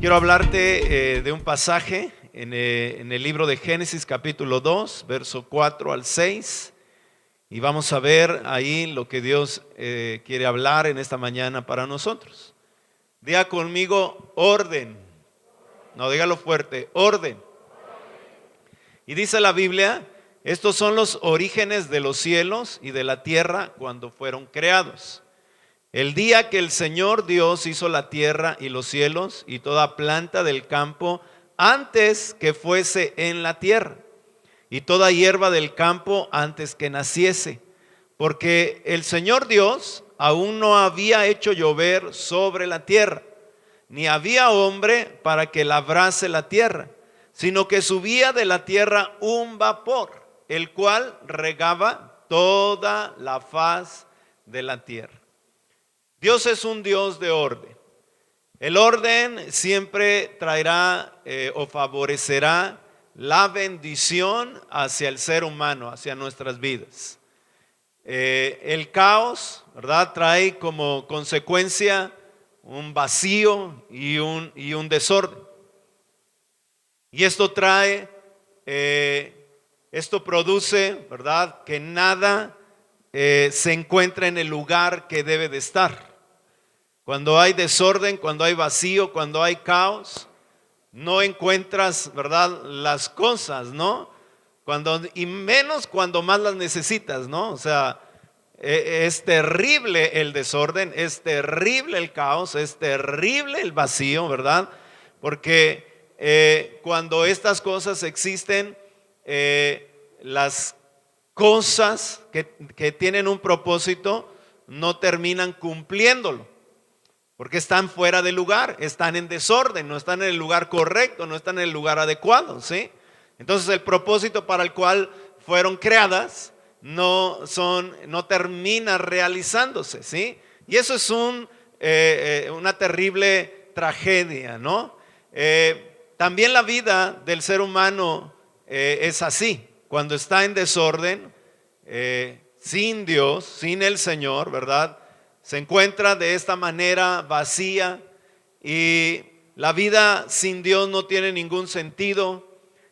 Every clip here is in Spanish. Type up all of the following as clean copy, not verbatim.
Quiero hablarte de un pasaje en el libro de Génesis capítulo 2, verso 4 al 6. Y vamos a ver ahí lo que Dios quiere hablar en esta mañana para nosotros. Diga conmigo, orden. No, dígalo fuerte, orden. Y dice la Biblia, estos son los orígenes de los cielos y de la tierra cuando fueron creados. El día que el Señor Dios hizo la tierra y los cielos y toda planta del campo antes que fuese en la tierra, y toda hierba del campo antes que naciese, porque el Señor Dios aún no había hecho llover sobre la tierra, ni había hombre para que labrase la tierra, sino que subía de la tierra un vapor, el cual regaba toda la faz de la tierra. Dios es un Dios de orden. El orden siempre traerá o favorecerá la bendición hacia el ser humano, hacia nuestras vidas. El caos, ¿verdad?, trae como consecuencia un vacío y un desorden. Y esto produce, ¿verdad?, que nada se encuentra en el lugar que debe de estar. Cuando hay desorden, cuando hay vacío, cuando hay caos, no encuentras, ¿verdad?, las cosas, ¿no? Y menos cuando más las necesitas, ¿no? O sea, es terrible el desorden, es terrible el caos, es terrible el vacío, ¿verdad? Porque cuando estas cosas existen, las cosas que tienen un propósito no terminan cumpliéndolo. Porque están fuera de lugar, están en desorden, no están en el lugar correcto, no están en el lugar adecuado, ¿sí? Entonces el propósito para el cual fueron creadas no termina realizándose, ¿sí? Y eso es una terrible tragedia, ¿no? También la vida del ser humano es así. Cuando está en desorden, sin Dios, sin el Señor, ¿verdad?, se encuentra de esta manera vacía, y la vida sin Dios no tiene ningún sentido,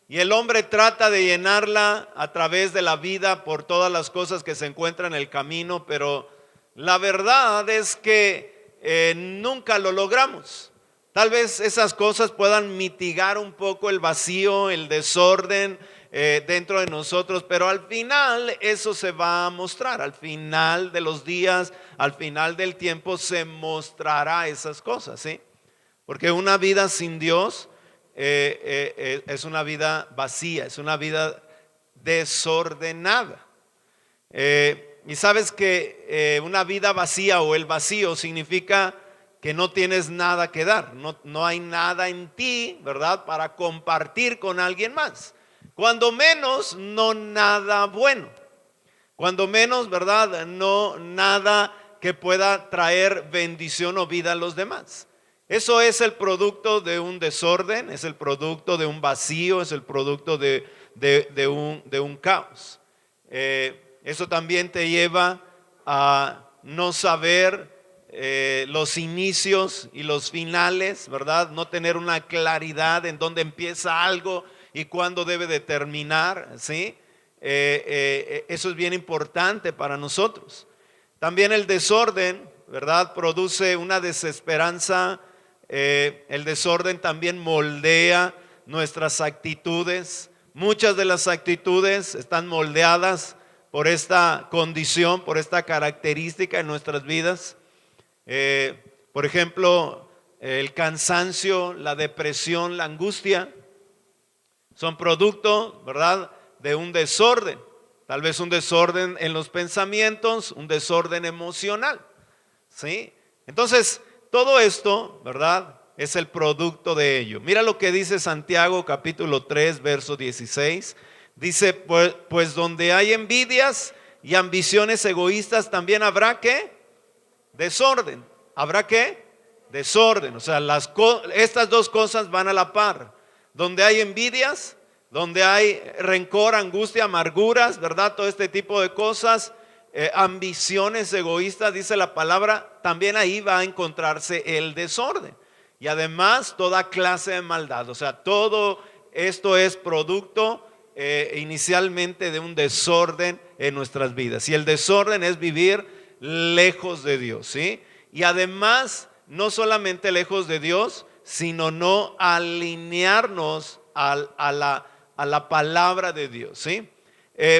y el hombre trata de llenarla a través de la vida por todas las cosas que se encuentran en el camino, pero la verdad es que nunca lo logramos. Tal vez esas cosas puedan mitigar un poco el vacío, el desorden dentro de nosotros, pero al final eso se va a mostrar. Al final de los días, al final del tiempo, se mostrará esas cosas, ¿sí? Porque una vida sin Dios es una vida vacía, es una vida desordenada. Y sabes que una vida vacía o el vacío significa que no tienes nada que dar, no hay nada en ti, ¿verdad?, para compartir con alguien más. Cuando menos, no nada bueno. Cuando menos, ¿verdad?, no nada que pueda traer bendición o vida a los demás. Eso es el producto de un desorden, es el producto de un vacío, es el producto de un caos. Eso también te lleva a no saber los inicios y los finales, ¿verdad? No tener una claridad en dónde empieza algo y cuándo debe de terminar, ¿sí? Eso es bien importante para nosotros. También el desorden, ¿verdad?, produce una desesperanza. El desorden también moldea nuestras actitudes. Muchas de las actitudes están moldeadas por esta condición, por esta característica en nuestras vidas. Por ejemplo, el cansancio, la depresión, la angustia son producto, ¿verdad?, de un desorden. Tal vez un desorden en los pensamientos, un desorden emocional, ¿sí? Entonces, todo esto, ¿verdad?, es el producto de ello. Mira lo que dice Santiago capítulo 3, verso 16. Dice, pues donde hay envidias y ambiciones egoístas, también habrá ¿qué? Desorden. ¿Habrá qué? Desorden. O sea, estas dos cosas van a la par. Donde hay envidias, donde hay rencor, angustia, amarguras, ¿verdad?, todo este tipo de cosas, ambiciones egoístas, dice la palabra, también ahí va a encontrarse el desorden. y además toda clase de maldad. O sea, todo esto es producto inicialmente de un desorden en nuestras vidas. Y el desorden es vivir lejos de Dios, ¿sí? Y además, no solamente lejos de Dios, sino no alinearnos a la palabra de Dios, ¿sí?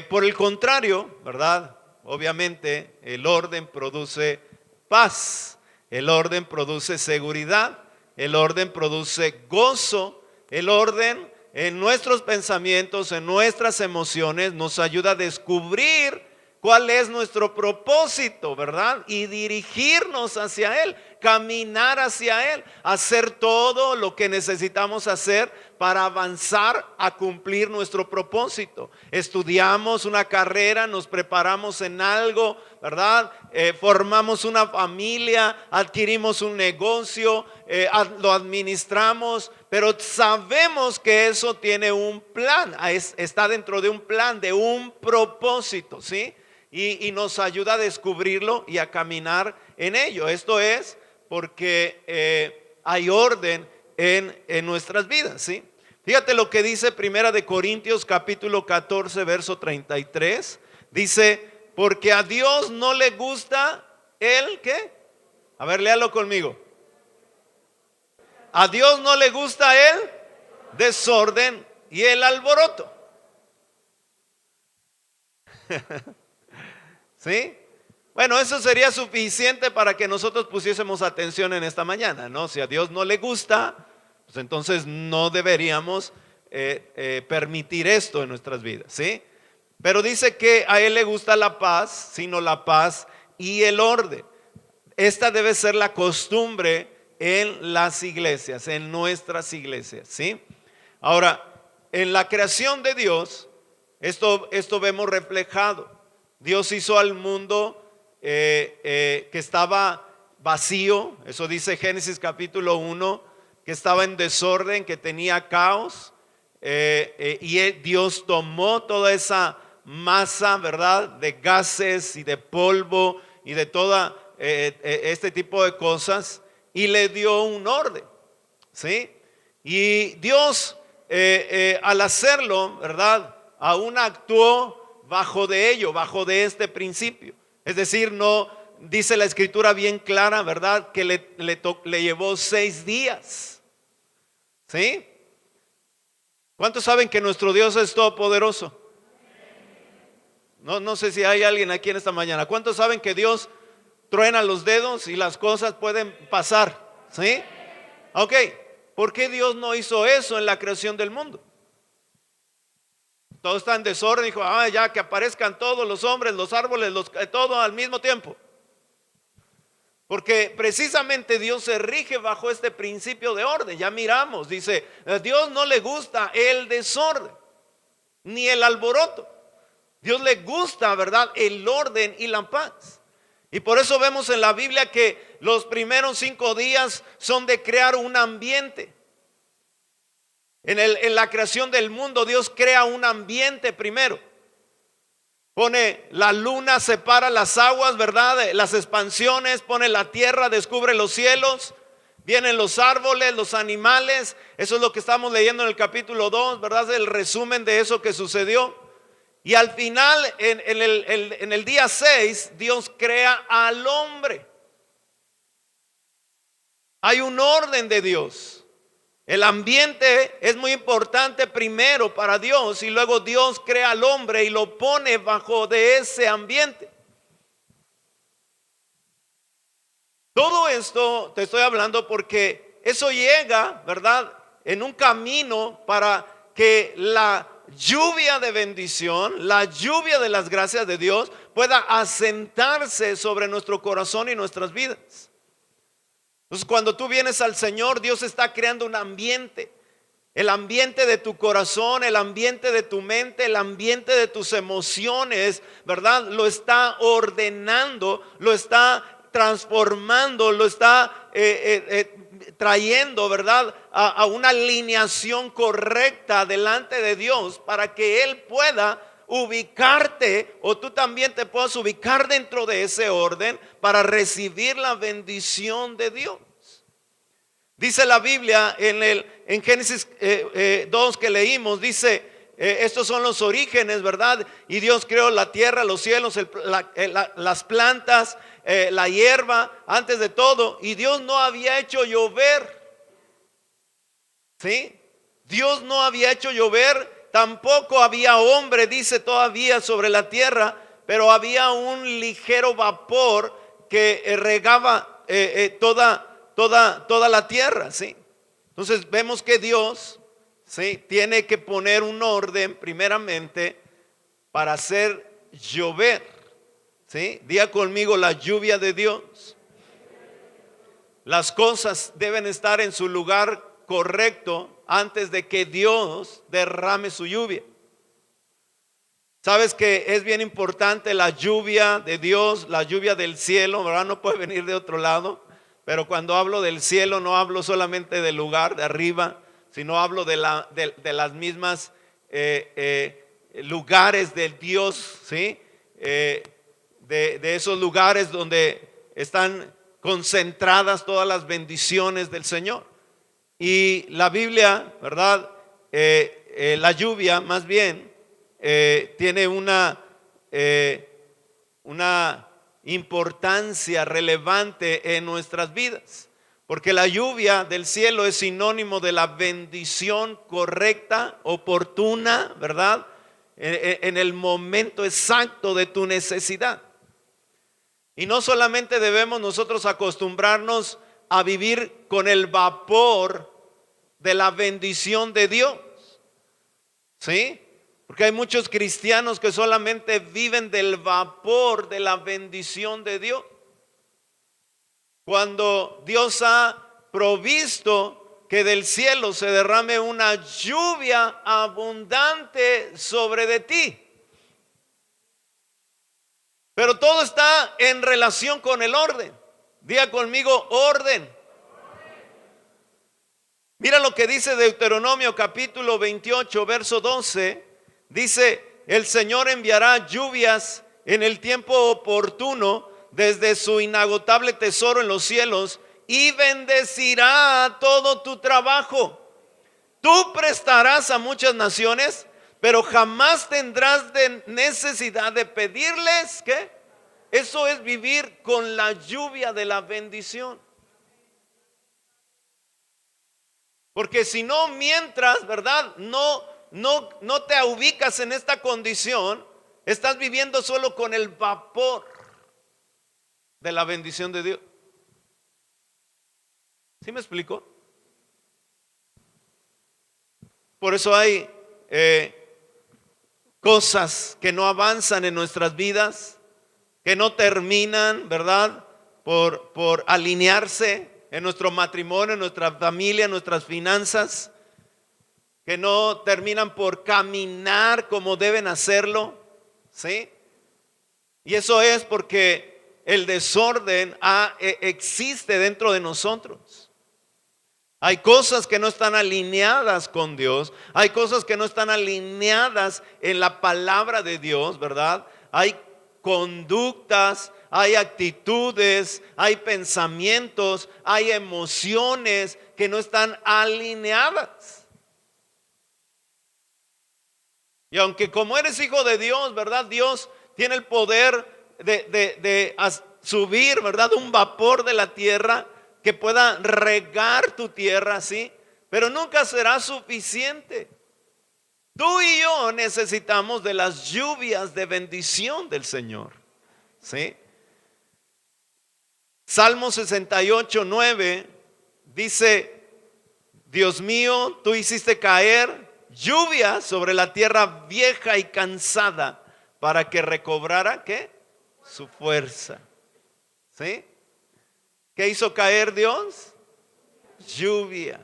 Por el contrario, ¿verdad? Obviamente el orden produce paz, el orden produce seguridad, el orden produce gozo, el orden en nuestros pensamientos, en nuestras emociones nos ayuda a descubrir cuál es nuestro propósito, ¿verdad? Y dirigirnos hacia Él, caminar hacia Él, hacer todo lo que necesitamos hacer para avanzar a cumplir nuestro propósito. Estudiamos una carrera, nos preparamos en algo, ¿verdad? Formamos una familia, adquirimos un negocio, lo administramos, pero sabemos que eso tiene un plan, está dentro de un plan, de un propósito, ¿sí? Y nos ayuda a descubrirlo y a caminar en ello. Esto es porque hay orden en nuestras vidas, ¿sí? Fíjate lo que dice Primera de Corintios capítulo 14 verso 33. Dice, porque a Dios no le gusta el ¿qué? A ver, léalo conmigo. A Dios no le gusta el desorden y el alboroto. ¿Sí? Bueno, eso sería suficiente para que nosotros pusiésemos atención en esta mañana, ¿no? Si a Dios no le gusta, pues entonces no deberíamos permitir esto en nuestras vidas, ¿sí? Pero dice que a Él le gusta la paz, sino la paz y el orden. Esta debe ser la costumbre en las iglesias, en nuestras iglesias, ¿sí? Ahora, en la creación de Dios, esto vemos reflejado. Dios hizo al mundo que estaba vacío, eso dice Génesis capítulo 1, que estaba en desorden, que tenía caos, y Dios tomó toda esa masa, ¿verdad?, de gases y de polvo y de toda este tipo de cosas, y le dio un orden, ¿sí? Y Dios al hacerlo, ¿verdad?, aún actuó bajo de ello, bajo de este principio. Es decir, no dice la escritura bien clara, ¿verdad?, que le llevó 6 días. ¿Sí? ¿Cuántos saben que nuestro Dios es todopoderoso? No sé si hay alguien aquí en esta mañana. ¿Cuántos saben que Dios truena los dedos y las cosas pueden pasar? ¿Sí? Ok, ¿por qué Dios no hizo eso en la creación del mundo? Todo está en desorden, dijo, ya que aparezcan todos los hombres, los árboles, todo al mismo tiempo. Porque precisamente Dios se rige bajo este principio de orden. Ya miramos, dice, a Dios no le gusta el desorden, ni el alboroto. Dios le gusta, ¿verdad?, el orden y la paz. Y por eso vemos en la Biblia que los primeros 5 días son de crear un ambiente. En la creación del mundo Dios crea un ambiente primero. Pone la luna, separa las aguas, ¿verdad?, las expansiones, pone la tierra, descubre los cielos, vienen los árboles, los animales. Eso es lo que estamos leyendo en el capítulo 2, ¿verdad? Es el resumen de eso que sucedió. Y al final, en el día 6, Dios crea al hombre. Hay un orden de Dios. El ambiente es muy importante primero para Dios y luego Dios crea al hombre y lo pone bajo de ese ambiente. Todo esto te estoy hablando porque eso llega, ¿verdad?, en un camino para que la lluvia de bendición, la lluvia de las gracias de Dios pueda asentarse sobre nuestro corazón y nuestras vidas. Entonces, cuando tú vienes al Señor, Dios está creando un ambiente. El ambiente de tu corazón, el ambiente de tu mente, el ambiente de tus emociones, ¿verdad? Lo está ordenando, lo está transformando, lo está trayendo, ¿verdad?, a una alineación correcta delante de Dios para que Él pueda ubicarte, o tú también te puedas ubicar dentro de ese orden para recibir la bendición de Dios. Dice la Biblia en Génesis 2 que leímos, dice, estos son los orígenes, ¿verdad? Y Dios creó la tierra, los cielos, las plantas, la hierba, antes de todo. Y Dios no había hecho llover. ¿Sí? Dios no había hecho llover, tampoco había hombre, dice todavía, sobre la tierra, pero había un ligero vapor que regaba toda la tierra, ¿sí? Entonces vemos que Dios, ¿sí?, tiene que poner un orden primeramente para hacer llover, ¿sí? Diga conmigo, la lluvia de Dios. Las cosas deben estar en su lugar correcto antes de que Dios derrame su lluvia. Sabes que es bien importante la lluvia de Dios, la lluvia del cielo, ¿verdad? No puede venir de otro lado. Pero cuando hablo del cielo no hablo solamente del lugar de arriba, sino hablo de las mismas lugares del Dios, ¿sí? De esos lugares donde están concentradas todas las bendiciones del Señor. Y la Biblia, ¿verdad? La lluvia más bien tiene una importancia relevante en nuestras vidas, porque la lluvia del cielo es sinónimo de la bendición correcta, oportuna, ¿verdad? En el momento exacto de tu necesidad. Y no solamente debemos nosotros acostumbrarnos a vivir con el vapor de la bendición de Dios, ¿sí? Porque hay muchos cristianos que solamente viven del vapor de la bendición de Dios, cuando Dios ha provisto que del cielo se derrame una lluvia abundante sobre de ti. Pero todo está en relación con el orden. Diga conmigo, orden. Mira lo que dice Deuteronomio capítulo 28, verso 12. Dice, el Señor enviará lluvias en el tiempo oportuno desde su inagotable tesoro en los cielos y bendecirá todo tu trabajo. Tú prestarás a muchas naciones, pero jamás tendrás de necesidad de pedirles, ¿qué? Eso es vivir con la lluvia de la bendición. Porque si no, mientras, ¿verdad? No te ubicas en esta condición, estás viviendo solo con el vapor de la bendición de Dios. ¿Sí me explico? Por eso hay cosas que no avanzan en nuestras vidas, que no terminan, ¿verdad? Por alinearse en nuestro matrimonio, en nuestra familia, en nuestras finanzas, que no terminan por caminar como deben hacerlo, ¿sí? Y eso es porque el desorden existe dentro de nosotros. Hay cosas que no están alineadas con Dios, hay cosas que no están alineadas en la palabra de Dios, ¿verdad? Hay conductas, hay actitudes, hay pensamientos, hay emociones que no están alineadas. Y aunque como eres hijo de Dios, ¿verdad? Dios tiene el poder de subir, ¿verdad? Un vapor de la tierra que pueda regar tu tierra, ¿sí? Pero nunca será suficiente. Tú y yo necesitamos de las lluvias de bendición del Señor, ¿sí? Salmo 68, 9 dice, Dios mío, tú hiciste caer lluvia sobre la tierra vieja y cansada para que recobrara, ¿qué? Su fuerza, ¿sí? ¿Qué hizo caer Dios? Lluvia.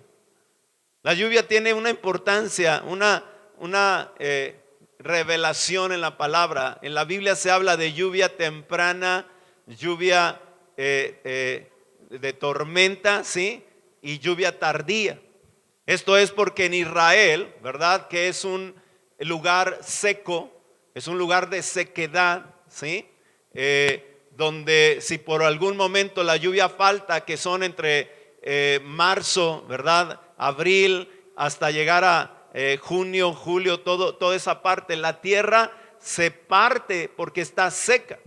La lluvia tiene una importancia, una revelación en la palabra. En la Biblia se habla de lluvia temprana, lluvia de tormenta, ¿sí? Y lluvia tardía. Esto es porque en Israel, ¿verdad? Que es un lugar seco, es un lugar de sequedad, ¿sí? Donde si por algún momento la lluvia falta, que son entre marzo, ¿verdad? Abril, hasta llegar a junio, julio, toda esa parte, la tierra se parte porque está seca.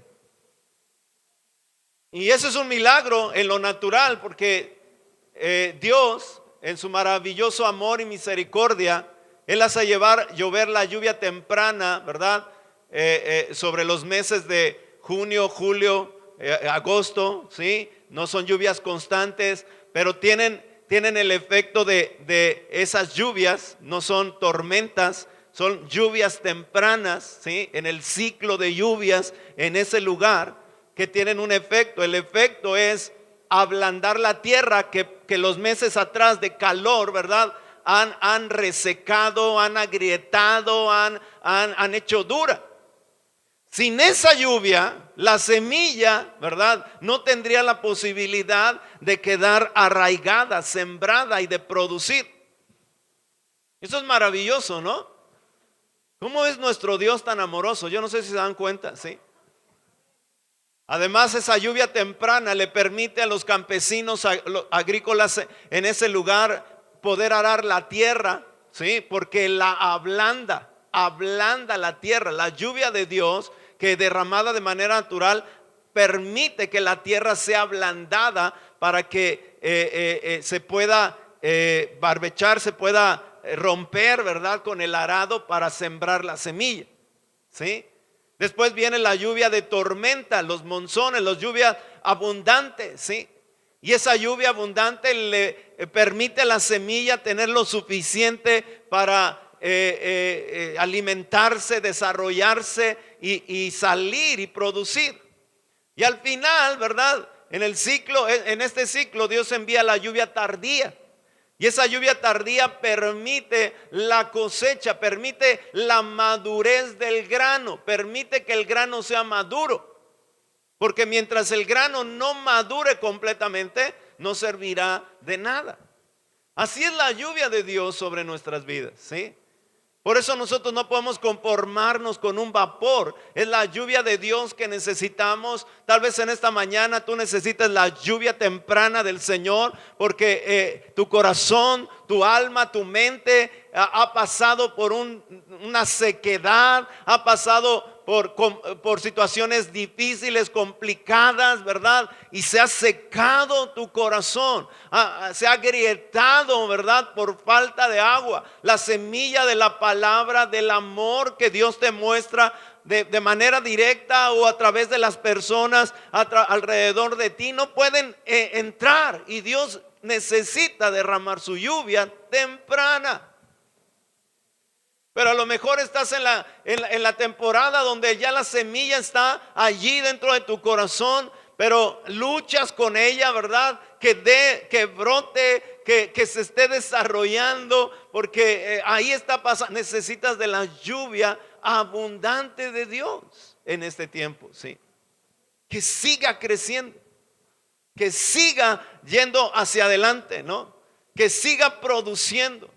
Y eso es un milagro en lo natural, porque Dios, en su maravilloso amor y misericordia, Él hace llover la lluvia temprana, ¿verdad? Sobre los meses de junio, julio, agosto, ¿sí? No son lluvias constantes, pero tienen el efecto de esas lluvias, no son tormentas, son lluvias tempranas, ¿sí? En el ciclo de lluvias en ese lugar, que tienen un efecto. El efecto es ablandar la tierra que los meses atrás de calor, ¿verdad? Han resecado, han agrietado, han hecho dura. Sin esa lluvia, la semilla, ¿verdad?, no tendría la posibilidad de quedar arraigada, sembrada y de producir. Eso es maravilloso, ¿no? ¿Cómo es nuestro Dios tan amoroso? Yo no sé si se dan cuenta, ¿sí? Además, esa lluvia temprana le permite a los campesinos agrícolas en ese lugar poder arar la tierra, ¿sí? Porque la ablanda la tierra. La lluvia de Dios, que derramada de manera natural, permite que la tierra sea ablandada para que se pueda barbechar, se pueda romper, ¿verdad?, con el arado para sembrar la semilla, ¿sí? Después viene la lluvia de tormenta, los monzones, las lluvias abundantes, ¿sí? Y esa lluvia abundante le permite a la semilla tener lo suficiente para alimentarse, desarrollarse y salir y producir. Y al final, ¿verdad?, en este ciclo Dios envía la lluvia tardía. Y esa lluvia tardía permite la cosecha, permite la madurez del grano, permite que el grano sea maduro. Porque mientras el grano no madure completamente, no servirá de nada. Así es la lluvia de Dios sobre nuestras vidas, ¿sí? Por eso nosotros no podemos conformarnos con un vapor. Es la lluvia de Dios que necesitamos. Tal vez en esta mañana tú necesitas la lluvia temprana del Señor, porque tu corazón, tu alma, tu mente ha pasado por una sequedad, ha pasado por situaciones difíciles, complicadas, ¿verdad? Y se ha secado tu corazón, se ha agrietado, ¿verdad?, por falta de agua. La semilla de la palabra del amor que Dios te muestra de manera directa o a través de las personas alrededor de ti no pueden entrar, y Dios necesita derramar su lluvia temprana. Pero a lo mejor estás en la temporada donde ya la semilla está allí dentro de tu corazón, pero luchas con ella, ¿verdad? Que brote, que se esté desarrollando, porque ahí está pasando. Necesitas de la lluvia abundante de Dios en este tiempo, ¿sí? Que siga creciendo, que siga yendo hacia adelante, ¿no? Que siga produciendo.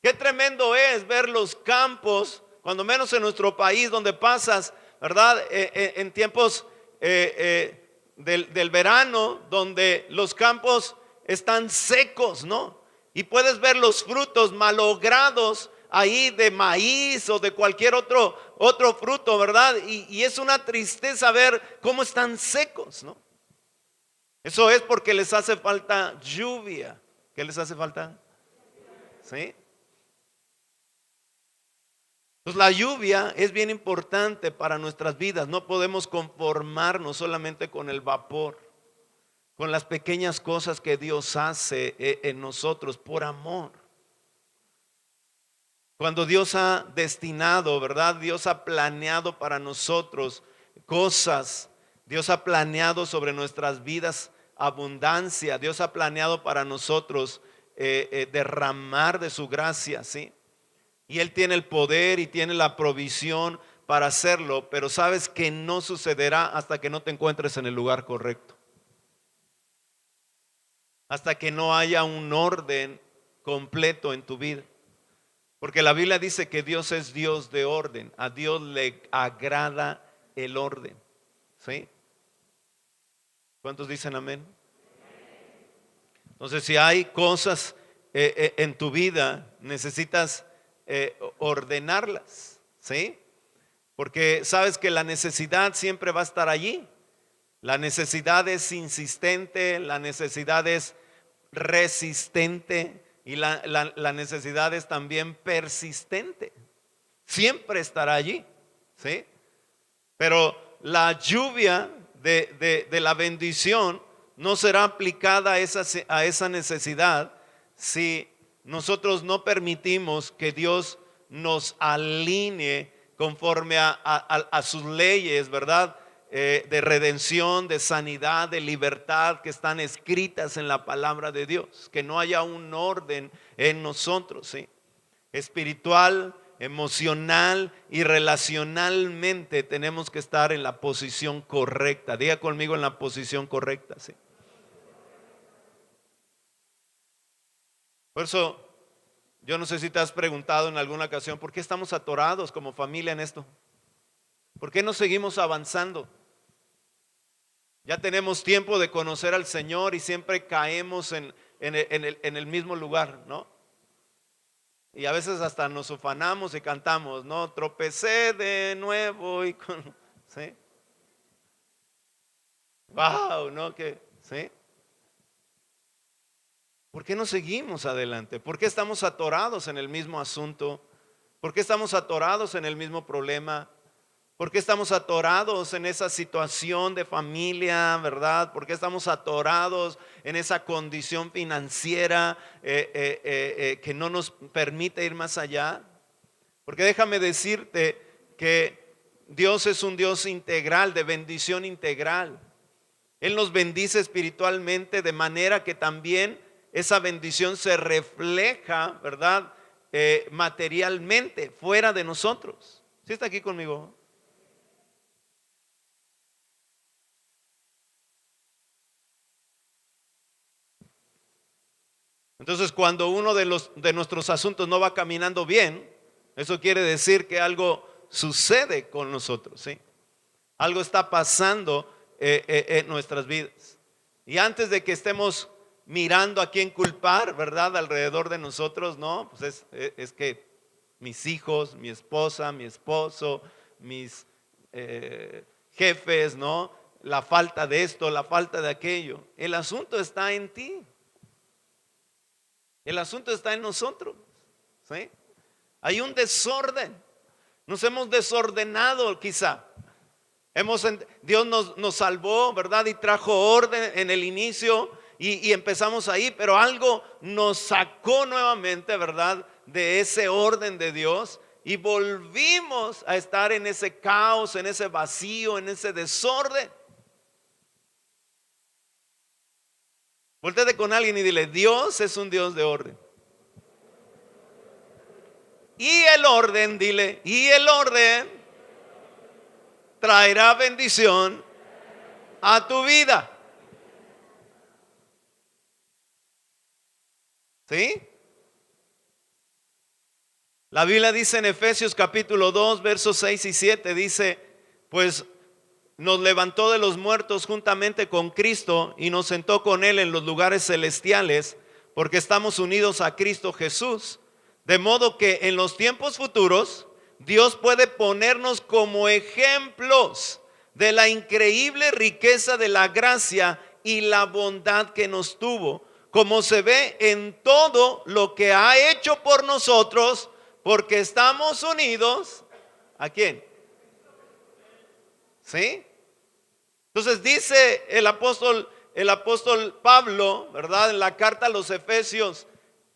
Qué tremendo es ver los campos, cuando menos en nuestro país, donde pasas, ¿verdad?, en tiempos del verano, donde los campos están secos, ¿no? Y puedes ver los frutos malogrados ahí de maíz o de cualquier otro fruto, ¿verdad? Y es una tristeza ver cómo están secos, ¿no? Eso es porque les hace falta lluvia. ¿Qué les hace falta? ¿Sí? Pues la lluvia es bien importante para nuestras vidas. No podemos conformarnos solamente con el vapor, con las pequeñas cosas que Dios hace en nosotros por amor. Cuando Dios ha destinado, ¿verdad?, Dios ha planeado para nosotros cosas. Dios ha planeado sobre nuestras vidas abundancia. Dios ha planeado para nosotros derramar de su gracia, ¿sí? Y Él tiene el poder y tiene la provisión para hacerlo, pero sabes que no sucederá hasta que no te encuentres en el lugar correcto. Hasta que no haya un orden completo en tu vida. Porque la Biblia dice que Dios es Dios de orden. A Dios le agrada el orden, ¿sí? ¿Cuántos dicen amén? Entonces, si hay cosas en tu vida, necesitas ordenarlas, ¿sí? Porque sabes que la necesidad siempre va a estar allí. La necesidad es insistente, la necesidad es resistente y la necesidad es también persistente. Siempre estará allí, ¿sí? Pero la lluvia de la bendición no será aplicada a esa necesidad si nosotros no permitimos que Dios nos alinee conforme a sus leyes, ¿verdad? De redención, de sanidad, de libertad que están escritas en la palabra de Dios. Que no haya un orden en nosotros, ¿sí? Espiritual, emocional y relacionalmente tenemos que estar en la posición correcta. Diga conmigo, en la posición correcta, ¿sí? Por eso, yo no sé si te has preguntado en alguna ocasión, ¿por qué estamos atorados como familia en esto? ¿Por qué no seguimos avanzando? Ya tenemos tiempo de conocer al Señor y siempre caemos en el mismo lugar, ¿no? Y a veces hasta nos ufanamos y cantamos, ¿no? Tropecé de nuevo y con, ¿sí? Wow, ¿no? Que, ¿sí? ¿Por qué no seguimos adelante? ¿Por qué estamos atorados en el mismo asunto? ¿Por qué estamos atorados en el mismo problema? ¿Por qué estamos atorados en esa situación de familia, verdad? ¿Por qué estamos atorados en esa condición financiera que no nos permite ir más allá? Porque déjame decirte que Dios es un Dios integral, de bendición integral. Él nos bendice espiritualmente de manera que también esa bendición se refleja, ¿verdad? Materialmente, fuera de nosotros. ¿Sí está aquí conmigo? Entonces, cuando uno de nuestros asuntos no va caminando bien, eso quiere decir que algo sucede con nosotros, ¿sí? Algo está pasando en nuestras vidas. Y antes de que estemos mirando a quién culpar, ¿verdad? Alrededor de nosotros, no, pues es que mis hijos, mi esposa, mi esposo, mis jefes, ¿no? La falta de esto, la falta de aquello. El asunto está en ti. El asunto está en nosotros, ¿sí? Hay un desorden. Nos hemos desordenado quizá. Dios nos salvó, ¿verdad? Y trajo orden en el inicio y empezamos ahí, pero algo nos sacó nuevamente, ¿verdad? De ese orden de Dios y volvimos a estar en ese caos, en ese vacío, en ese desorden. Voltéate con alguien y dile, Dios es un Dios de orden. Y el orden, dile, y el orden traerá bendición a tu vida. ¿Sí? La Biblia dice en Efesios capítulo 2, versos 6 y 7, dice, pues nos levantó de los muertos juntamente con Cristo y nos sentó con Él en los lugares celestiales, porque estamos unidos a Cristo Jesús. De modo que en los tiempos futuros Dios puede ponernos como ejemplos de la increíble riqueza de la gracia y la bondad que nos tuvo, como se ve en todo lo que ha hecho por nosotros, porque estamos unidos. ¿A quién? ¿Sí? Entonces dice el apóstol Pablo, ¿verdad? En la carta a los Efesios,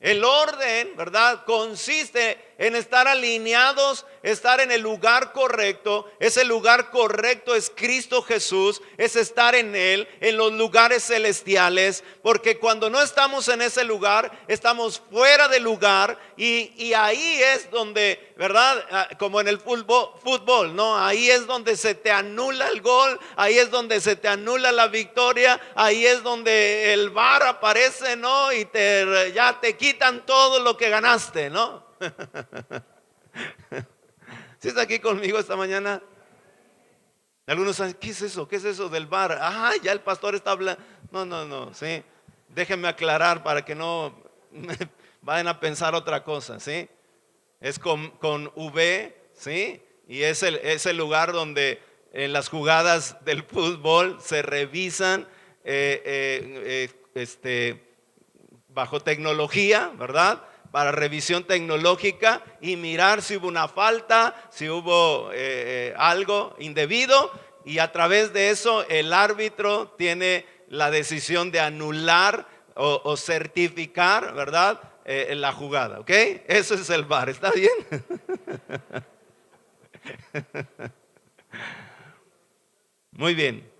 el orden, ¿verdad? Consiste en estar alineados, estar en el lugar correcto. Ese lugar correcto es Cristo Jesús, es estar en Él, en los lugares celestiales. Porque cuando no estamos en ese lugar, estamos fuera de lugar. Y ahí es donde, ¿verdad? Como en el fútbol, ¿no? Ahí es donde se te anula el gol, ahí es donde se te anula la victoria, ahí es donde el VAR aparece, ¿no? Y ya te quitan todo lo que ganaste, ¿no? ¿Sí está aquí conmigo esta mañana? Algunos saben, ¿qué es eso? ¿Qué es eso del VAR? Ah, ya el pastor está hablando. No, sí. déjenme aclarar para que no vayan a pensar otra cosa, ¿sí? Es con V, ¿sí? Y es el lugar donde en las jugadas del fútbol se revisan bajo tecnología, ¿verdad? Para revisión tecnológica y mirar si hubo una falta, si hubo algo indebido, y a través de eso el árbitro tiene la decisión de anular o certificar, ¿verdad? La jugada, ¿ok? Eso es el VAR, ¿está bien? Muy bien.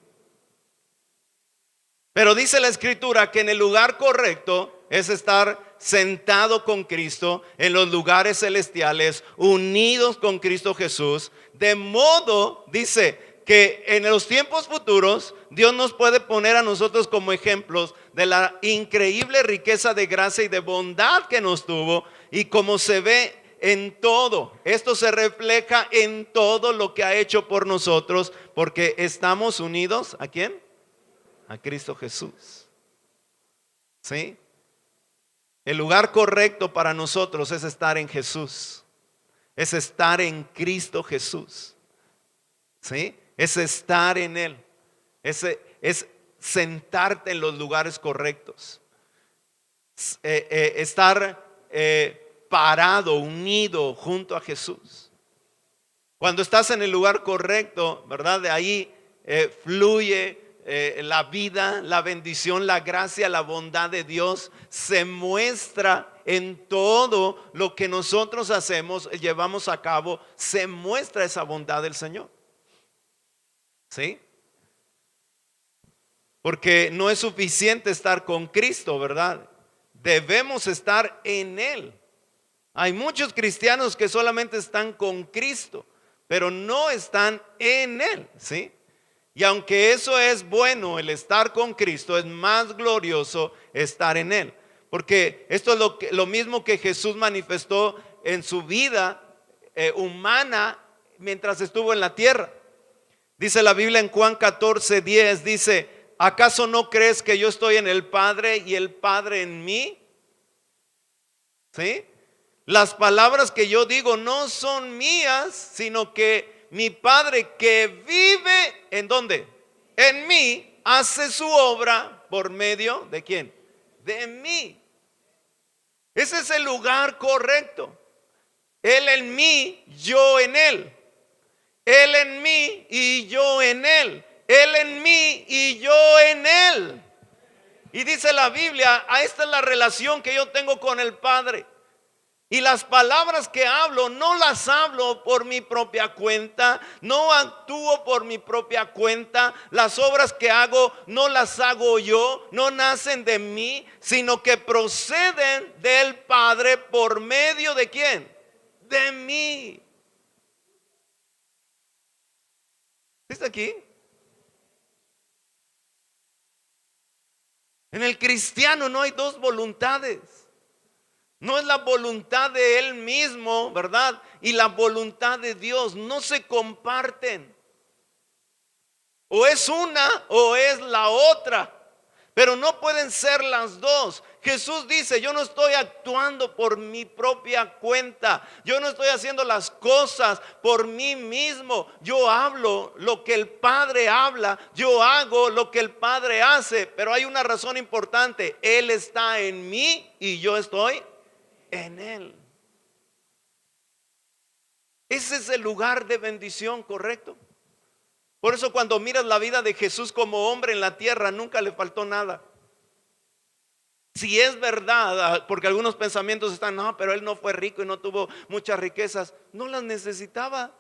Pero dice la Escritura que en el lugar correcto es estar sentado con Cristo en los lugares celestiales, unidos con Cristo Jesús, de modo, dice, que en los tiempos futuros Dios nos puede poner a nosotros como ejemplos de la increíble riqueza de gracia y de bondad que nos tuvo, y como se ve en todo, esto se refleja en todo lo que ha hecho por nosotros, porque estamos unidos, ¿a quién? A Cristo Jesús. ¿Sí? El lugar correcto para nosotros es estar en Jesús. Es estar en Cristo Jesús. ¿Sí? Es estar en Él. Es sentarte en los lugares correctos. Estar parado, unido junto a Jesús. Cuando estás en el lugar correcto, ¿verdad? De ahí fluye la vida, la bendición, la gracia, la bondad de Dios se muestra en todo lo que nosotros hacemos, llevamos a cabo, se muestra esa bondad del Señor. ¿Sí? Porque no es suficiente estar con Cristo, ¿verdad? Debemos estar en Él. Hay muchos cristianos que solamente están con Cristo, pero no están en Él, ¿sí? Y aunque eso es bueno, el estar con Cristo, es más glorioso estar en Él. Porque esto es lo mismo que Jesús manifestó en su vida humana mientras estuvo en la tierra. Dice la Biblia en Juan 14:10, dice: ¿acaso no crees que yo estoy en el Padre y el Padre en mí? ¿Sí? Las palabras que yo digo no son mías, sino que mi Padre que vive, ¿en dónde? En mí, hace su obra por medio ¿de quién? De mí. Ese es el lugar correcto. Él en mí, yo en Él. Él en mí y yo en Él. Él en mí y yo en Él. Y dice la Biblia, esta es la relación que yo tengo con el Padre. Y las palabras que hablo no las hablo por mi propia cuenta, no actúo por mi propia cuenta. Las obras que hago no las hago yo, no nacen de mí, sino que proceden del Padre por medio ¿de quién? De mí. ¿Está aquí? En el cristiano no hay dos voluntades. No es la voluntad de él mismo, ¿verdad? Y la voluntad de Dios no se comparten. O es una o es la otra, pero no pueden ser las dos. Jesús dice: yo no estoy actuando por mi propia cuenta, yo no estoy haciendo las cosas por mí mismo. Yo hablo lo que el Padre habla, yo hago lo que el Padre hace. Pero hay una razón importante: Él está en mí y yo estoy en Él. Ese es el lugar de bendición, ¿correcto? Por eso cuando miras la vida de Jesús como hombre en la tierra, nunca le faltó nada. Si es verdad, porque algunos pensamientos están: no, pero él no fue rico y no tuvo muchas riquezas. No las necesitaba.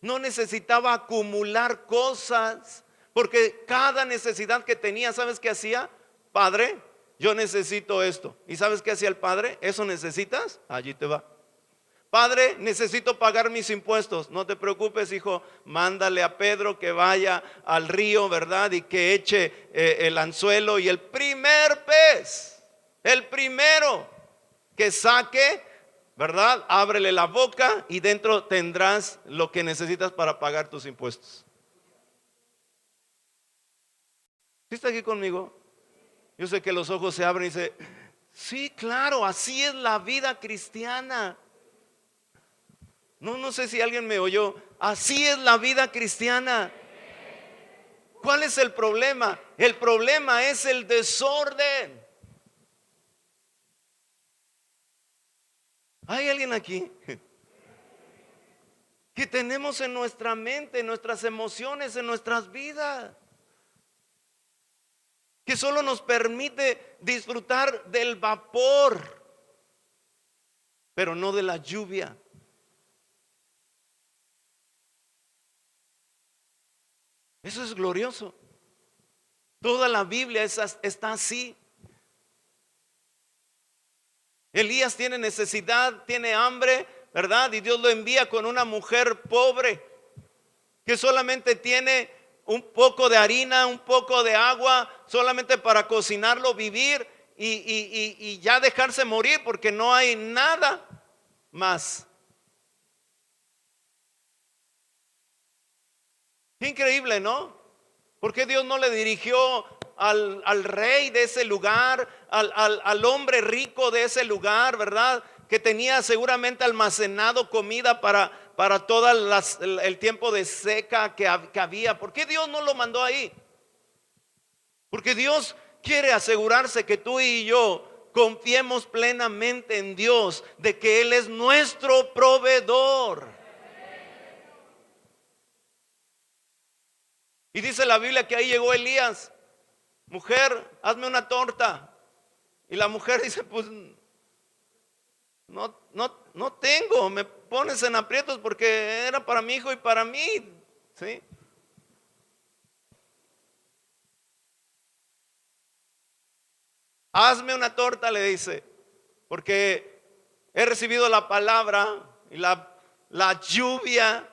No necesitaba acumular cosas, porque cada necesidad que tenía, ¿sabes qué hacía? Padre, yo necesito esto. ¿Y sabes qué hacía el Padre? ¿Eso necesitas? Allí te va. Padre, necesito pagar mis impuestos. No te preocupes, hijo, mándale a Pedro que vaya al río, ¿verdad? Y que eche el anzuelo, y el primer pez, el primero que saque, ¿verdad? Ábrele la boca y dentro tendrás lo que necesitas para pagar tus impuestos. ¿Sí está aquí conmigo? Yo sé que los ojos se abren y dice, sí, claro, así es la vida cristiana. No sé si alguien me oyó. Así es la vida cristiana. ¿Cuál es el problema? El problema es el desorden. ¿Hay alguien aquí? Que tenemos en nuestra mente, en nuestras emociones, en nuestras vidas, que solo nos permite disfrutar del vapor, pero no de la lluvia. Eso es glorioso. Toda la Biblia está así. Elías tiene necesidad, tiene hambre, ¿verdad? Y Dios lo envía con una mujer pobre que solamente tiene un poco de harina, un poco de agua, solamente para cocinarlo, vivir y ya dejarse morir porque no hay nada más. Qué increíble, ¿no? ¿Por qué Dios no le dirigió al rey de ese lugar, al hombre rico de ese lugar, ¿verdad? Que tenía seguramente almacenado comida para todo el tiempo de seca que había. ¿Por qué Dios no lo mandó ahí? Porque Dios quiere asegurarse que tú y yo confiemos plenamente en Dios, de que Él es nuestro proveedor. Y dice la Biblia que ahí llegó Elías, mujer, hazme una torta. Y la mujer dice, pues no tengo, me pones en aprietos porque era para mi hijo y para mí, ¿sí? Hazme una torta, le dice, porque he recibido la palabra y la lluvia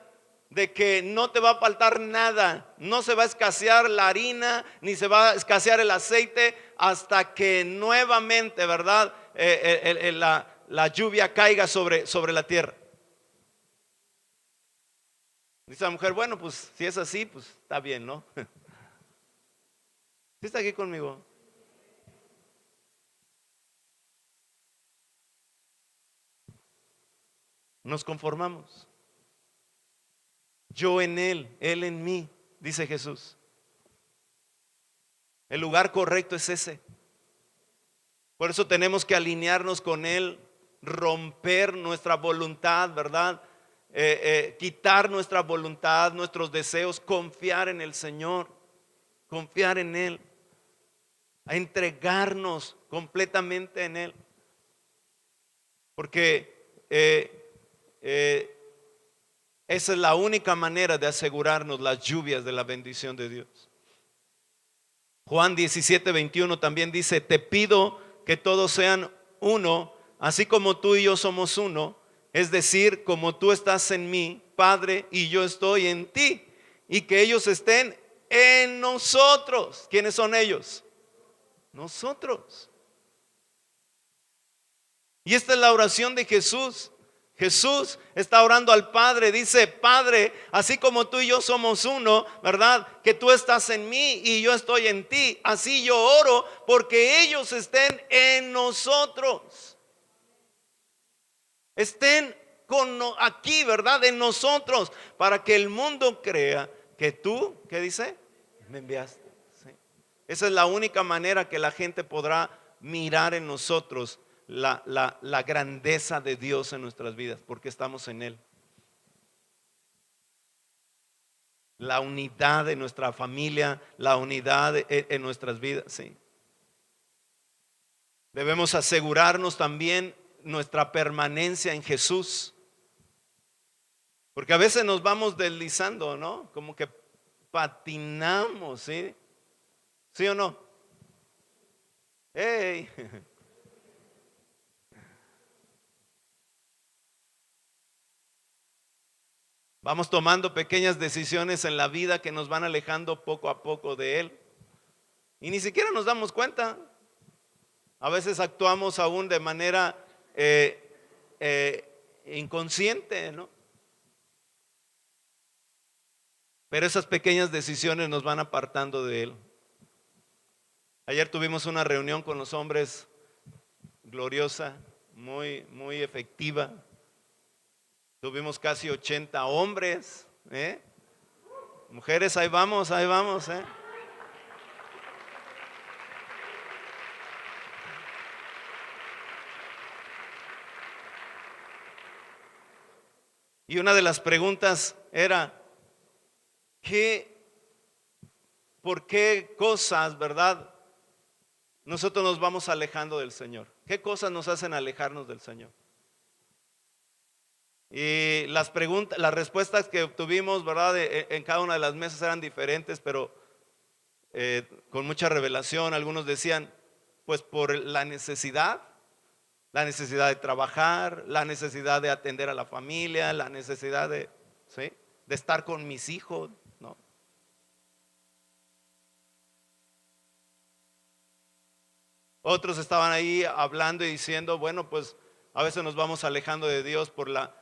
de que no te va a faltar nada, no se va a escasear la harina, ni se va a escasear el aceite hasta que nuevamente, ¿verdad? La lluvia caiga sobre la tierra. Dice la mujer, bueno, pues si es así, pues está bien, ¿no? ¿Sí está aquí conmigo? Nos conformamos. Yo en él en mí, dice Jesús. El lugar correcto es ese. Por eso tenemos que alinearnos con Él, romper nuestra voluntad, ¿verdad? Quitar nuestra voluntad, nuestros deseos, confiar en el Señor, confiar en Él, a entregarnos completamente en Él. Porque esa es la única manera de asegurarnos las lluvias de la bendición de Dios. Juan 17:21 también dice, te pido que todos sean uno, así como tú y yo somos uno, es decir, como tú estás en mí, Padre, y yo estoy en ti, y que ellos estén en nosotros. ¿Quiénes son ellos? Nosotros. Y esta es la oración de Jesús. Jesús está orando al Padre, dice, Padre, así como tú y yo somos uno, ¿verdad? Que tú estás en mí y yo estoy en ti. Así yo oro porque ellos estén en nosotros. Estén aquí, ¿verdad? En nosotros, para que el mundo crea que tú, ¿qué dice? Me enviaste. ¿Sí? Esa es la única manera que la gente podrá mirar en nosotros la grandeza de Dios en nuestras vidas, porque estamos en Él. La unidad de nuestra familia, la unidad en nuestras vidas, sí. Debemos asegurarnos también nuestra permanencia en Jesús, porque a veces nos vamos deslizando, ¿no? Como que patinamos, ¿sí? ¿Sí o no? ¡Hey! Vamos tomando pequeñas decisiones en la vida que nos van alejando poco a poco de Él. Y ni siquiera nos damos cuenta. A veces actuamos aún de manera inconsciente, ¿no? Pero esas pequeñas decisiones nos van apartando de Él. Ayer tuvimos una reunión con los hombres gloriosa, muy efectiva. Tuvimos casi 80 hombres, ¿eh? Mujeres, ahí vamos, ¿eh? Y una de las preguntas era, ¿por qué cosas, verdad? Nosotros nos vamos alejando del Señor. ¿Qué cosas nos hacen alejarnos del Señor? Y las respuestas que obtuvimos, ¿verdad? En cada una de las mesas eran diferentes, pero con mucha revelación. Algunos decían, pues por la necesidad de trabajar, la necesidad de atender a la familia, la necesidad ¿sí? de estar con mis hijos, ¿no? Otros estaban ahí hablando y diciendo, bueno, pues a veces nos vamos alejando de Dios por la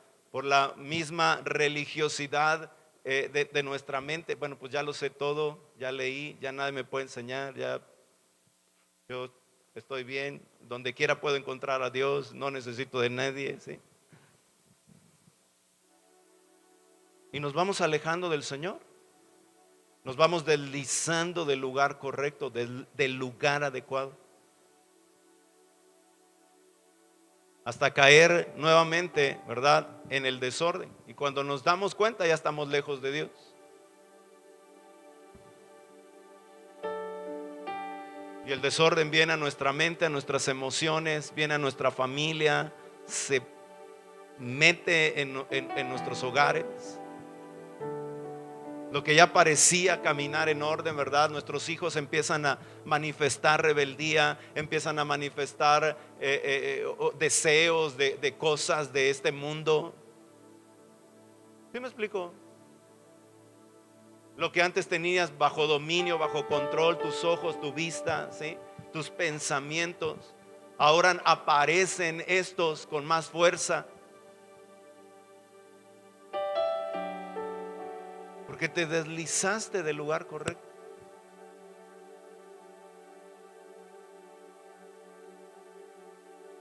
misma religiosidad de nuestra mente. Bueno, pues ya lo sé todo, ya leí, ya nadie me puede enseñar, ya yo estoy bien, donde quiera puedo encontrar a Dios, no necesito de nadie, ¿sí? Y nos vamos alejando del Señor, nos vamos deslizando del lugar correcto, del lugar adecuado, hasta caer nuevamente, ¿verdad?, en el desorden. Y cuando nos damos cuenta ya estamos lejos de Dios. Y el desorden viene a nuestra mente, a nuestras emociones, viene a nuestra familia, se mete en nuestros hogares. Lo que ya parecía caminar en orden, ¿verdad? Nuestros hijos empiezan a manifestar rebeldía, empiezan a manifestar deseos de cosas de este mundo. ¿Sí me explico? Lo que antes tenías bajo dominio, bajo control, tus ojos, tu vista, ¿sí?, tus pensamientos, ahora aparecen estos con más fuerza. Porque te deslizaste del lugar correcto.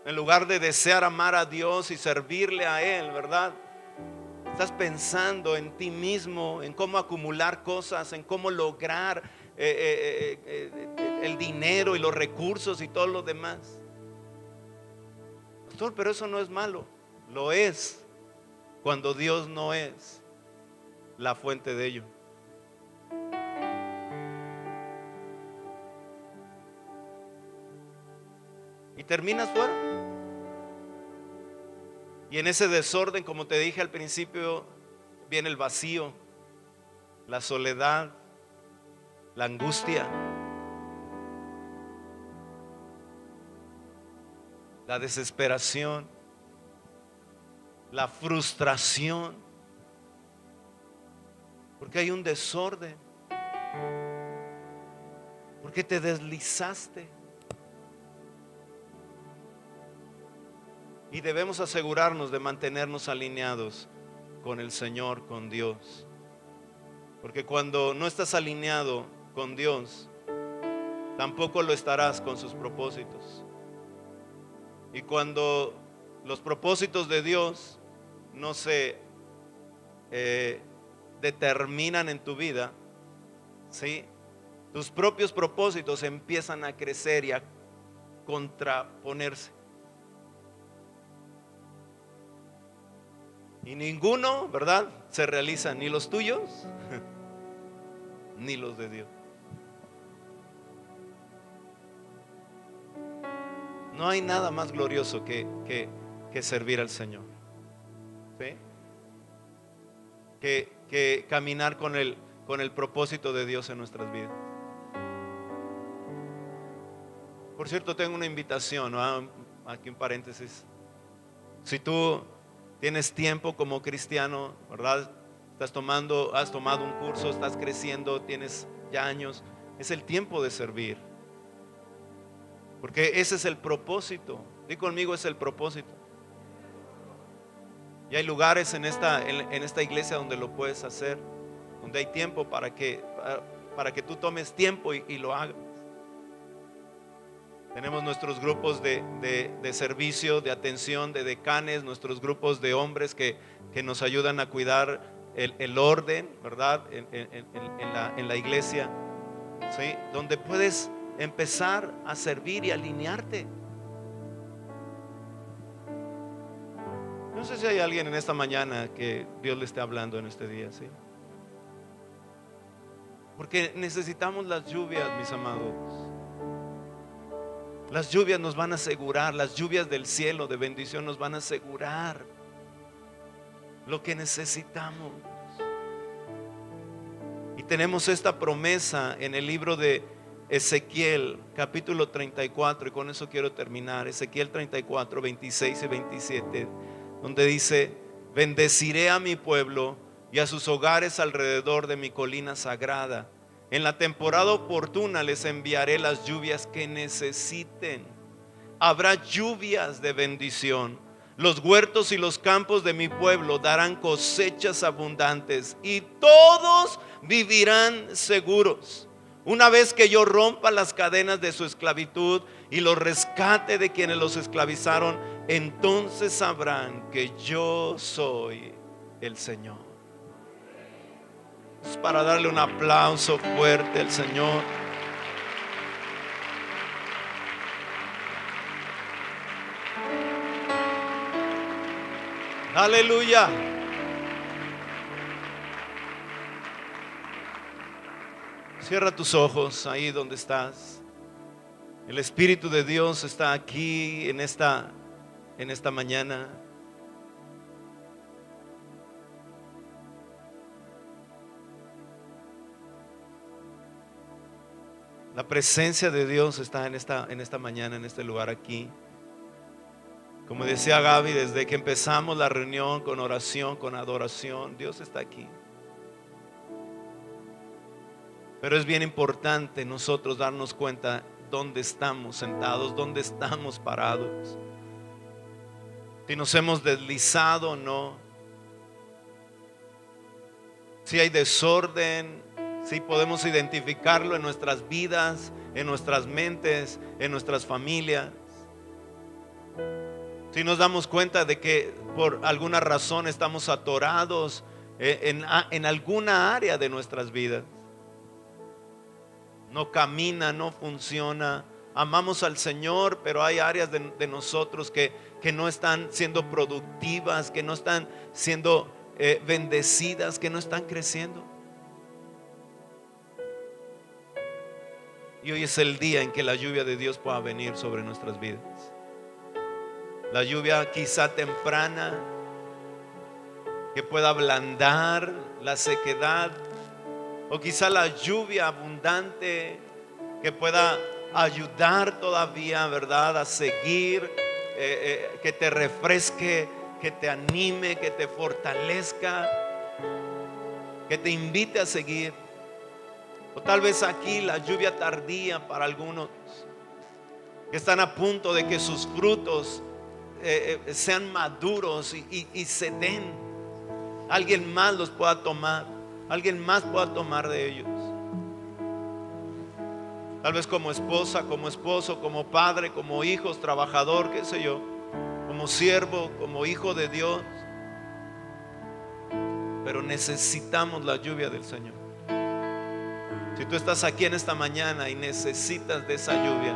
En lugar de desear amar a Dios y servirle a Él, ¿verdad?, estás pensando en ti mismo, en cómo acumular cosas, en cómo lograr el dinero y los recursos y todo lo demás. Pastor, pero eso no es malo. Lo es cuando Dios no es la fuente de ello. Y terminas fuera. Y en ese desorden, como te dije al principio, viene el vacío, la soledad, la angustia, la desesperación, la frustración, porque hay un desorden, porque te deslizaste. Y debemos asegurarnos de mantenernos alineados con el Señor, con Dios. Porque cuando no estás alineado con Dios, tampoco lo estarás con sus propósitos. Y cuando los propósitos de Dios no se determinan en tu vida, ¿sí?, tus propios propósitos empiezan a crecer y a contraponerse. Y ninguno, ¿verdad?, se realiza, ni los tuyos ni los de Dios. No hay nada más glorioso que servir al Señor, ¿sí?, que caminar con el propósito de Dios en nuestras vidas. Por cierto, tengo una invitación, ¿no?, aquí un paréntesis. Si tú tienes tiempo como cristiano, ¿verdad?, has tomado un curso, estás creciendo, tienes ya años, es el tiempo de servir. Porque ese es el propósito. Di conmigo, es el propósito. Y hay lugares en esta iglesia donde lo puedes hacer, donde hay tiempo para que tú tomes tiempo y lo hagas. Tenemos nuestros grupos de servicio, de atención, de decanes, nuestros grupos de hombres que nos ayudan a cuidar el orden, ¿verdad? En la iglesia, ¿sí? Donde puedes empezar a servir y alinearte. No sé si hay alguien en esta mañana que Dios le esté hablando en este día, ¿sí? Porque necesitamos las lluvias, mis amados. Las lluvias nos van a asegurar, las lluvias del cielo de bendición nos van a asegurar lo que necesitamos. Y tenemos esta promesa en el libro de Ezequiel, capítulo 34, y con eso quiero terminar. Ezequiel 34, 26 y 27, donde dice: bendeciré a mi pueblo y a sus hogares alrededor de mi colina sagrada. En la temporada oportuna les enviaré las lluvias que necesiten. Habrá lluvias de bendición. Los huertos y los campos de mi pueblo darán cosechas abundantes y todos vivirán seguros. Una vez que yo rompa las cadenas de su esclavitud y los rescate de quienes los esclavizaron, entonces sabrán que yo soy el Señor. Es para darle un aplauso fuerte al Señor. Aleluya. Cierra tus ojos ahí donde estás. El Espíritu de Dios está aquí en esta mañana. La presencia de Dios está en esta mañana, en este lugar aquí. Como decía Gaby, desde que empezamos la reunión con oración, con adoración, Dios está aquí. Pero es bien importante nosotros darnos cuenta dónde estamos sentados, dónde estamos parados, si nos hemos deslizado o no, si hay desorden, si podemos identificarlo en nuestras vidas, en nuestras mentes, en nuestras familias. Si nos damos cuenta de que por alguna razón estamos atorados en alguna área de nuestras vidas. No camina, no funciona. Amamos al Señor, pero hay áreas de nosotros que no están siendo productivas, que no están siendo bendecidas, que no están creciendo. Y hoy es el día en que la lluvia de Dios pueda venir sobre nuestras vidas. La lluvia quizá temprana, que pueda ablandar la sequedad, o quizá la lluvia abundante que pueda ayudar todavía, ¿verdad?, a seguir, que te refresque, que te anime, que te fortalezca, que te invite a seguir. O tal vez aquí la lluvia tardía para algunos que están a punto de que sus frutos sean maduros y se den. Alguien más los pueda tomar, alguien más pueda tomar de ellos. Tal vez como esposa, como esposo, como padre, como hijos, trabajador, qué sé yo, como siervo, como hijo de Dios. Pero necesitamos la lluvia del Señor. Si tú estás aquí en esta mañana y necesitas de esa lluvia,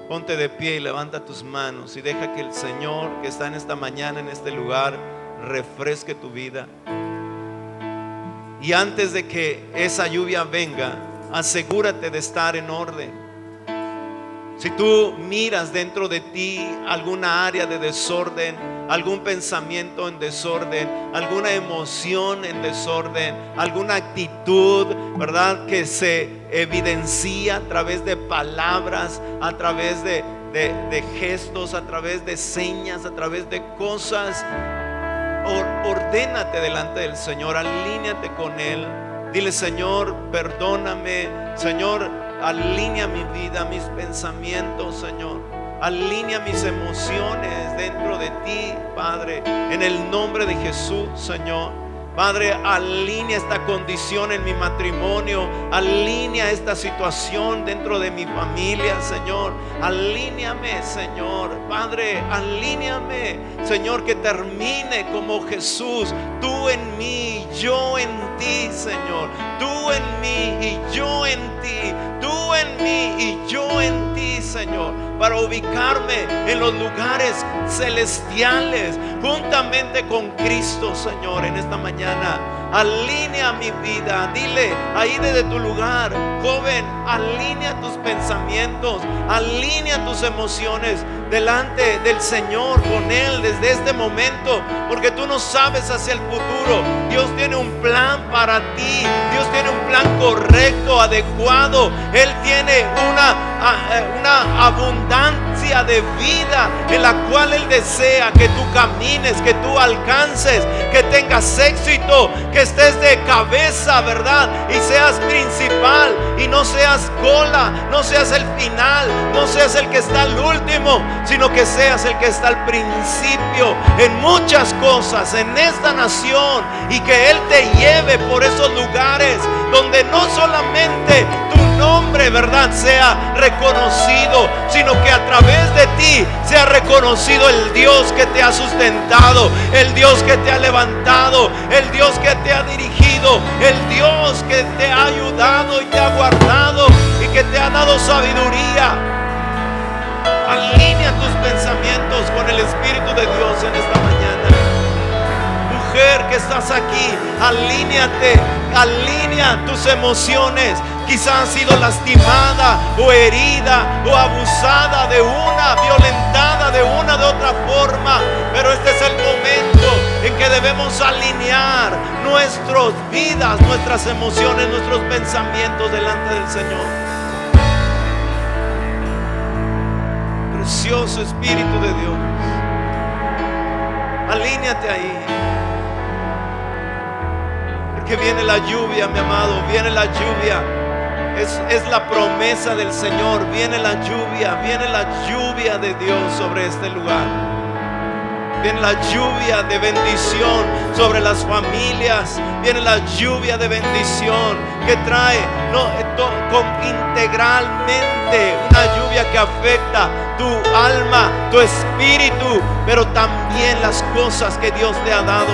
ponte de pie y levanta tus manos y deja que el Señor que está en esta mañana, en este lugar, refresque tu vida. Y antes de que esa lluvia venga, asegúrate de estar en orden. Si tú miras dentro de ti alguna área de desorden, algún pensamiento en desorden, alguna emoción en desorden, alguna actitud, ¿verdad?, que se evidencia a través de palabras, a través de gestos, a través de señas, a través de cosas, ordénate delante del Señor, alíñate con Él. Dile: Señor, perdóname. Señor, alinea mi vida, mis pensamientos, Señor. Alinea mis emociones dentro de ti, Padre. En el nombre de Jesús, Señor. Padre, alinea esta condición en mi matrimonio, alinea esta situación dentro de mi familia, Señor. Alíneame, Señor. Padre, alíneame, Señor, que termine como Jesús. Tú en mí, yo en ti, Señor. Tú en mí y yo en ti. Tú en mí y yo en ti, Señor. Para ubicarme en los lugares celestiales juntamente con Cristo, Señor, en esta mañana. Alinea mi vida. Dile ahí desde tu lugar, joven, alinea tus pensamientos, alinea tus emociones delante del Señor, con Él desde este momento, porque tú no sabes hacia el futuro. Dios tiene un plan para ti. Dios tiene un plan correcto, adecuado. Él tiene una abundancia de vida en la cual Él desea que tú camines, que tú alcances, que tengas éxito, que estés de cabeza, ¿verdad? Y seas principal y no seas cola, no seas el final, no seas el que está al último, sino que seas el que está al principio en muchas cosas en esta nación, y que Él te lleve por esos lugares donde no solamente tu nombre, ¿verdad?, sea reconocido, sino que a través de ti sea reconocido el Dios que te ha sustentado, el Dios que te ha levantado, el Dios que te ha dirigido, el Dios que te ha ayudado y te ha guardado y que te ha dado sabiduría. Alinea tus pensamientos con el Espíritu de Dios en esta mañana. Mujer que estás aquí, alíneate, alinea tus emociones. Quizás has sido lastimada o herida o abusada violentada de una de otra forma, pero este es el momento en que debemos alinear nuestras vidas, nuestras emociones, nuestros pensamientos delante del Señor. Precioso Espíritu de Dios, alíneate ahí, porque viene la lluvia, mi amado, viene la lluvia. Es la promesa del Señor. Viene la lluvia de Dios sobre este lugar. Viene la lluvia de bendición sobre las familias. Viene la lluvia de bendición que trae integralmente una lluvia que afecta tu alma, tu espíritu, pero también las cosas que Dios te ha dado.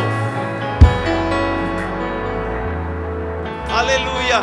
Aleluya.